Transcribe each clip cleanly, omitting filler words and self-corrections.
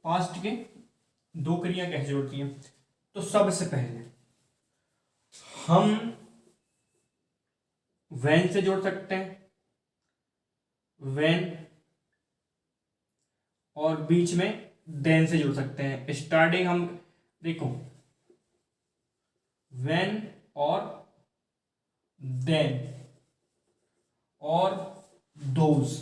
Past के दो क्रिया कैसे जोड़ती हैं? तो सबसे पहले हम व्हेन से जोड़ सकते हैं, व्हेन, और बीच में देन से जोड़ सकते हैं। स्टार्टिंग हम देखो व्हेन और देन और दोज।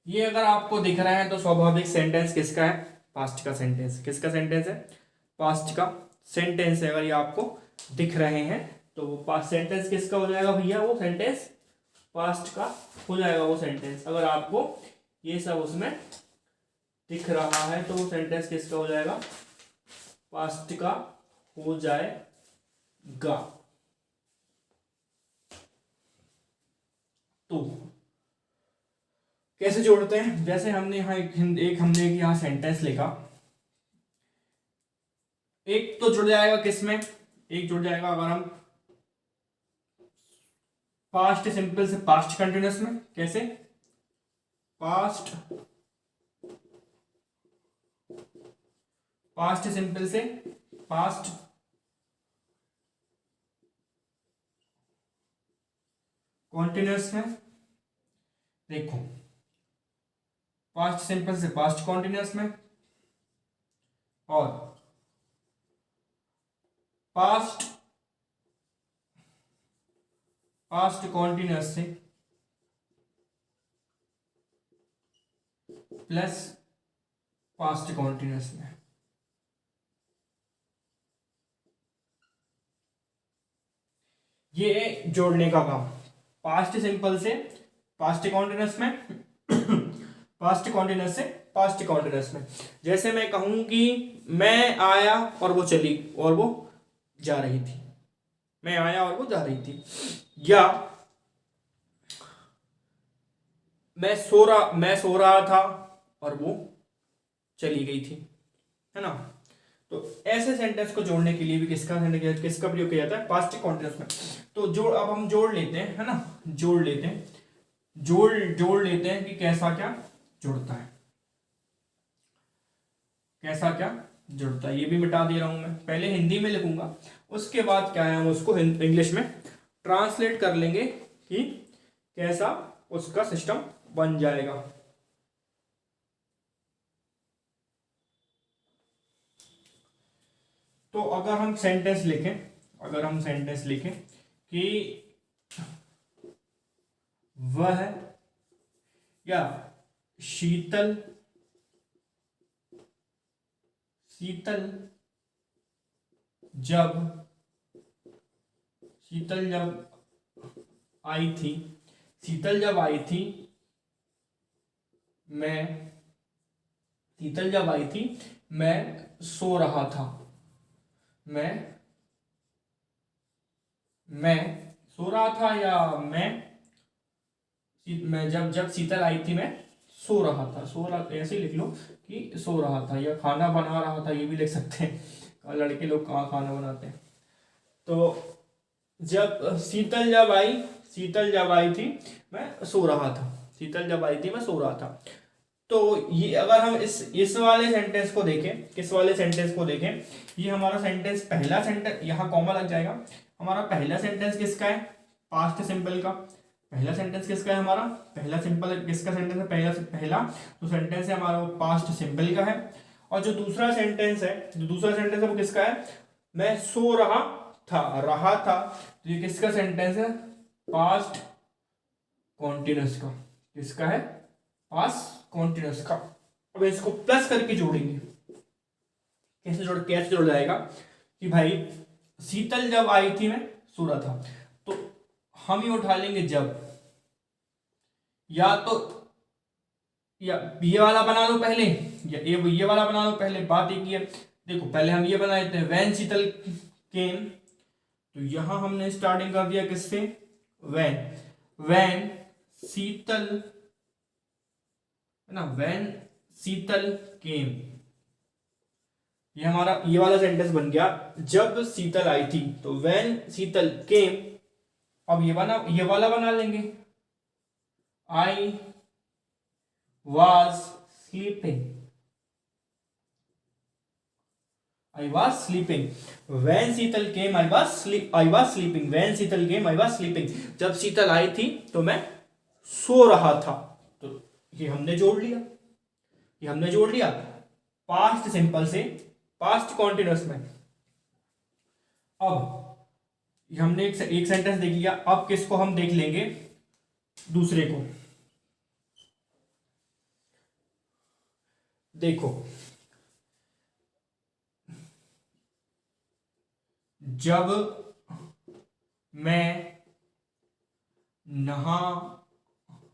ये अगर आपको दिख रहा है तो स्वाभाविक सेंटेंस किसका है? पास्ट का सेंटेंस। किसका सेंटेंस है? पास्ट का सेंटेंस है। अगर ये आपको दिख रहे हैं तो वो पास्ट सेंटेंस किसका हो जाएगा भैया? वो सेंटेंस पास्ट का हो जाएगा वो सेंटेंस। अगर आपको ये सब उसमें दिख रहा है तो वो सेंटेंस किसका हो जाएगा? पास्ट का हो जाएगा। तो कैसे जोड़ते हैं? जैसे हमने यहाँ एक हमने यहाँ सेंटेंस लिखा, एक तो जुड़ जाएगा किसमें? एक जुड़ जाएगा अगर हम पास्ट सिंपल से पास्ट कंटिन्यूअस में। कैसे? पास्ट सिंपल से पास्ट कॉन्टिन्यूअस में। देखो पास्ट सिंपल से पास्ट कॉन्टिन्यूअस में और पास्ट कॉन्टिन्यूअस से प्लस पास्ट कॉन्टिन्यूअस में। ये जोड़ने का काम पास्ट सिंपल से पास्ट कॉन्टिन्यूअस में पास्ट कॉन्टिन्यूअस से पास्ट कॉन्टिन्यूअस में। जैसे मैं कहूं कि मैं आया और वो चली और वो जा रही थी, मैं आया और वो जा रही थी, या मैं सो रहा था और वो चली गई थी, है ना। तो ऐसे सेंटेंस को जोड़ने के लिए भी किसका प्रयोग किया जाता है? पास्ट कॉन्टिन्यूअस में। तो अब हम जोड़ लेते हैं, है ना, जोड़ लेते हैं कि कैसा क्या जुड़ता है, कैसा क्या जुड़ता है। ये भी मिटा दे रहा हूं मैं, पहले हिंदी में लिखूंगा, उसके बाद क्या है हम उसको इंग्लिश में ट्रांसलेट कर लेंगे कि कैसा उसका सिस्टम बन जाएगा। तो अगर हम सेंटेंस लिखें कि वह या शीतल जब आई थी मैं सो रहा था, मैं सो रहा था, या मैं जब शीतल आई थी मैं सो रहा था, ऐसे लिख लो कि सो रहा था, या खाना बना रहा था, ये भी लिख सकते हैं। लड़के लोग कहाँ खाना बनाते हैं। तो जब शीतल जब आई थी मैं सो रहा था। तो ये अगर हम इस वाले सेंटेंस को देखें, किस वाले सेंटेंस को देखें, ये हमारा सेंटेंस पहला सेंटेंस, यहाँ कॉमा लग जाएगा। हमारा पहला सेंटेंस किसका है? पास्ट सिंपल का। पहला सेंटेंस किसका है? हमारा पहला सिंपल किसका सेंटेंस है? पहला जो सेंटेंस है हमारा वो पास्ट सिंपल का है। और जो दूसरा सेंटेंस है वो किसका है? मैं सो रहा था। तो ये किसका सेंटेंस है? पास्ट कॉन्टिन्यूअस का। किसका है? पास्ट कॉन्टिन्यूअस का। अब इसको प्लस करके जोड़ेंगे। कैसे जोड़ जाएगा कि भाई शीतल जब आई थी मैं सो रहा था, तो हम ही उठा लेंगे जब, या ये वाला बना लो पहले, या ये वाला बना लो पहले। बात एक ही है। देखो पहले हम ये बना देते हैं व्हेन शीतल केम, तो यहां हमने स्टार्टिंग कर दिया किससे? व्हेन शीतल, है ना, व्हेन शीतल केम। ये हमारा ये वाला सेंटेंस बन गया जब शीतल आई थी, तो व्हेन शीतल केम। अब ये वाला बना लेंगे, I was sleeping, I was sleeping. When Sheetal came, I was sleeping. When Sheetal came, I was sleeping. जब शीतल आई थी तो मैं सो रहा था। तो ये हमने जोड़ लिया, ये हमने जोड़ लिया पास्ट सिंपल से पास्ट कॉन्टिन्यूअस में। अब ये हमने एक सेंटेंस देख लिया। अब किसको हम देख लेंगे, दूसरे को। देखो, जब मैं नहा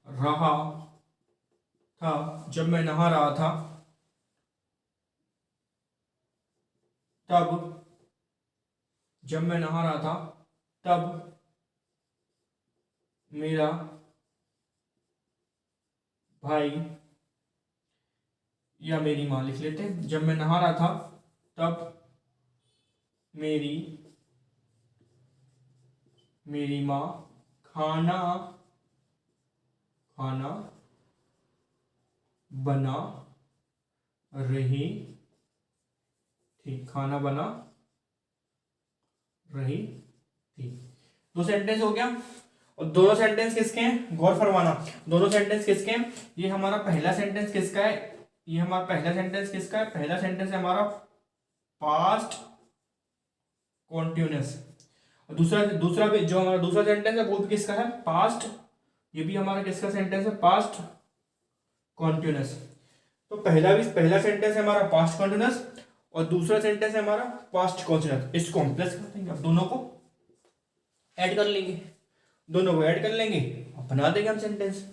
रहा था, जब मैं नहा रहा था तब, जब मैं नहा रहा था तब मेरा भाई या मेरी माँ लिख लेते हैं। जब मैं नहा रहा था तब मेरी माँ खाना बना रही थी, खाना बना रही थी। दो सेंटेंस हो गया। और दोनों सेंटेंस किसके हैं, गौर फरमाना, दोनों सेंटेंस किसके हैं। ये हमारा पहला सेंटेंस किसका है, ये हमारा पहला सेंटेंस किसका है, पहला सेंटेंस है हमारा पास्ट कॉन्टिन्यूअस। और दूसरा भी जो हमारा दूसरा सेंटेंस है वो भी किसका है, पास्ट, ये भी हमारा किसका सेंटेंस है, पास्ट कॉन्टिन्यूअस। तो पहला सेंटेंस है हमारा पास्ट कॉन्टिन्यूअस और दूसरा सेंटेंस है हमारा पास्ट कॉन्टिन्यूअस। इसको हम प्लस कर देंगे, अब दोनों को ऐड कर लेंगे, दोनों को ऐड कर लेंगे और बना देंगे हम सेंटेंस।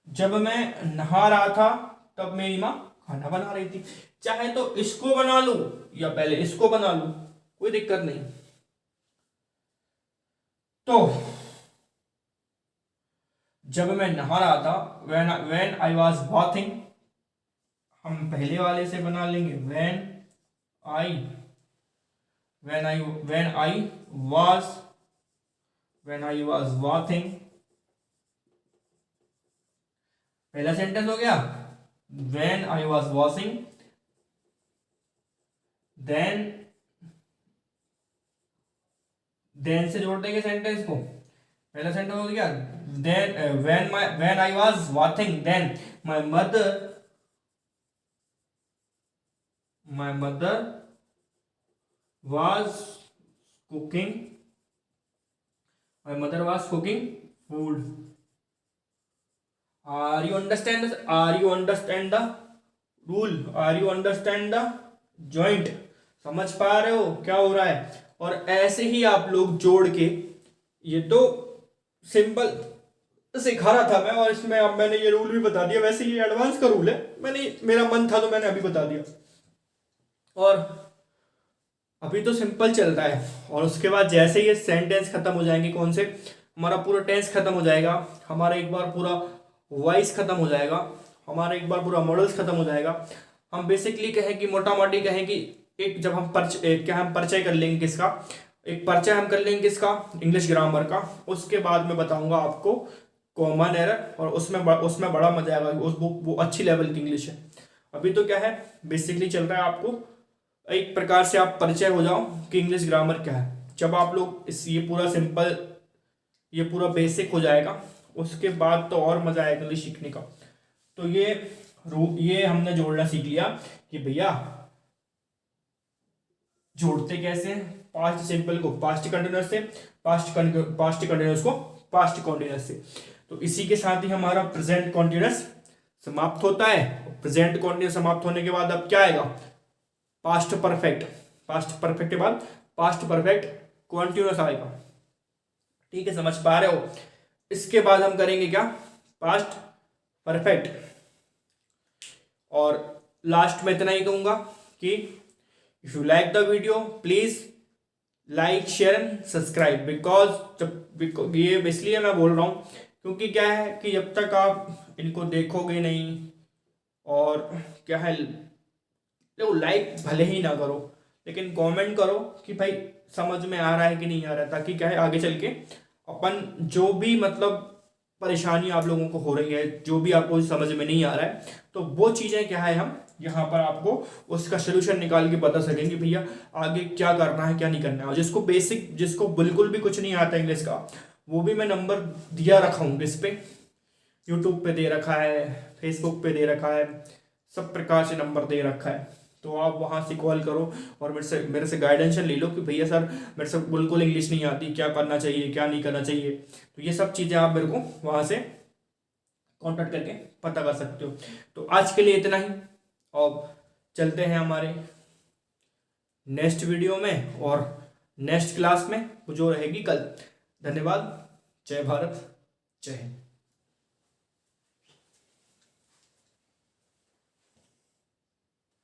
जब मैं नहा रहा था तब मेरी माँ खाना बना रही थी। चाहे तो इसको बना लूं या पहले इसको बना लूं, कोई दिक्कत नहीं। तो जब मैं नहा रहा था, when I was bathing, हम पहले वाले से बना लेंगे when I was bathing। पहला सेंटेंस हो गया when I was washing, then से जोड़ देंगे सेंटेंस को। पहला सेंटेंस हो गया then when I was bathing, then my mother was cooking food। Are you understand the rule? Are you understand the joint? समझ पा रहे हो क्या हो रहा है। और ऐसे ही आप लोग जोड़ के, ये तो सिंपल सिखा रहा था मैं और इसमें अब मैंने ये रूल भी बता दिया। वैसे ये एडवांस का रूल है, मेरा मन था तो मैंने अभी बता दिया। और अभी तो सिंपल चल रहा है और उसके बाद जैसे ये सेंटेंस खत्म हो जाएंगे, कौन से, हमारा पूरा टेंस खत्म हो जाएगा, हमारा एक बार पूरा वॉइस खत्म हो जाएगा, हमारा एक बार पूरा मॉडल्स खत्म हो जाएगा। हम बेसिकली कहें कि मोटा मोटी कहें कि एक जब हम परिचय कर लेंगे किसका, एक परिचय हम कर लेंगे किसका, इंग्लिश ग्रामर का। उसके बाद मैं बताऊंगा आपको कॉमन एरर और उसमें बड़ा मजा आएगा। उस वो अच्छी लेवल की इंग्लिश है। अभी तो क्या है, बेसिकली चल रहा है आपको एक प्रकार से आप परिचय हो जाओ कि इंग्लिश ग्रामर क्या है। जब आप लोग ये पूरा सिंपल, ये पूरा बेसिक हो जाएगा, उसके बाद तो और मजा आएगा इंग्लिश सीखने का। तो ये हमने जोड़ना सीख लिया कि भैया जोड़ते कैसे, पास्ट सिंपल को पास्ट कंटिन्यूअस से, पास्ट कंटिन्यूअस को पास्ट कॉन्टिन्यूअस से। तो इसी के साथ ही हमारा प्रेजेंट कॉन्टिन्यूअस समाप्त होता है। प्रेजेंट कॉन्टिन्यूअस समाप्त होने के बाद अब क्या आएगा, पास्ट परफेक्ट। पास्ट परफेक्ट के बाद पास्ट परफेक्ट कॉन्टिन्यूअस आएगा। ठीक है, समझ पा रहे हो। इसके बाद हम करेंगे क्या, पास्ट परफेक्ट। और लास्ट में इतना ही कहूंगा कि if you like the video please like share and subscribe. Because ये इसलिए मैं बोल रहा हूँ क्योंकि क्या है कि जब तक आप इनको देखोगे नहीं और क्या है, देखो लाइक भले ही ना करो लेकिन कमेंट करो कि भाई समझ में आ रहा है कि नहीं आ रहा है, ताकि क्या है आगे चल के अपन जो भी मतलब परेशानी आप लोगों को हो रही है, जो भी आपको समझ में नहीं आ रहा है, तो वो चीज़ें क्या है हम यहाँ पर आपको उसका सोल्यूशन निकाल के बता सकेंगे भैया आगे क्या करना है क्या नहीं करना है। और जिसको बेसिक, जिसको बिल्कुल भी कुछ नहीं आता इंग्लिश का, वो भी मैं नंबर दिया रखा हूँ इस पे, यूट्यूब पे दे रखा है, फेसबुक पे दे रखा है, सब प्रकार से नंबर दे रखा है। तो आप वहाँ से कॉल करो और मेरे से गाइडेंस ले लो कि भैया सर मेरे से बिल्कुल इंग्लिश नहीं आती, क्या करना चाहिए क्या नहीं करना चाहिए। तो ये सब चीज़ें आप मेरे को वहाँ से कांटेक्ट करके पता कर सकते हो। तो आज के लिए इतना ही, और चलते हैं हमारे नेक्स्ट वीडियो में और नेक्स्ट क्लास में जो रहेगी कल। धन्यवाद। जय भारत, जय हिंद।